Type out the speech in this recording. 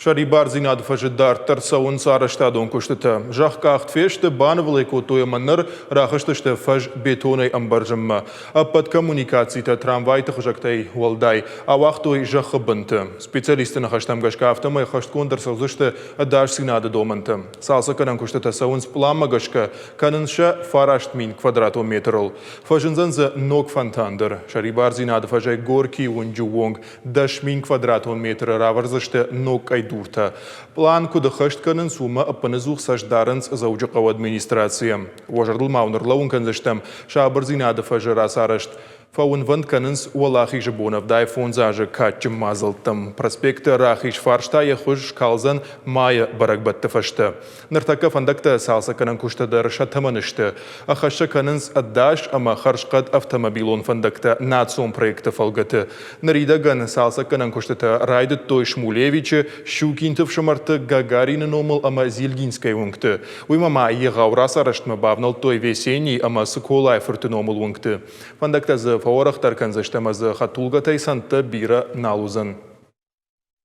Шарибар зинады фажидар тарсауын сарыштадон күштіті. Жаққа ақтфешті банывылай көтуі манныр рақыштышты фаж бетонай амбаржымма. Аппад коммуникацията трамвайты қыжақтай уалдай. Авақтуй жақы бынты. Специалистіні қаштамғашқа автомай қашткондыр саузышты адаш зинады домынты. Салсы канан күштіті сауын сплама ғашқа канынша фарашт мин квадратометрл. Фажынзанзы ног фантандыр. Шарибар зинады фажай горки унджу вонг даш мин квадратометр раварзышты ног айду. План куда хаштканын сума апанызух саждаранц заучақау администрация. Важардыл маунырлауын канзаштам шабыр зинады фажыра сарышт. Фауын вант канынс уалахи жабонов дай фонзажы катчым мазылтым. Проспекты рахиш фарштая хуш калзан мая баракбатты фашты. Ныртака фандакта салса канан куштадар шатаманышты. Ахаша канынс аддаш ама харшкат автомобилон фандакта нацом проекты фалгаты. Наридаган салса канан куштата райды той Шмулевичи Щукинтов шамарты Гагарины номал ама Зильгинской вункты. Уймама егаура сараштма бавнал той весенний ама Соколай фырты номал вункты. Фандакта за фаорах тарканзаштамазы хатулгатай санта бира налузан.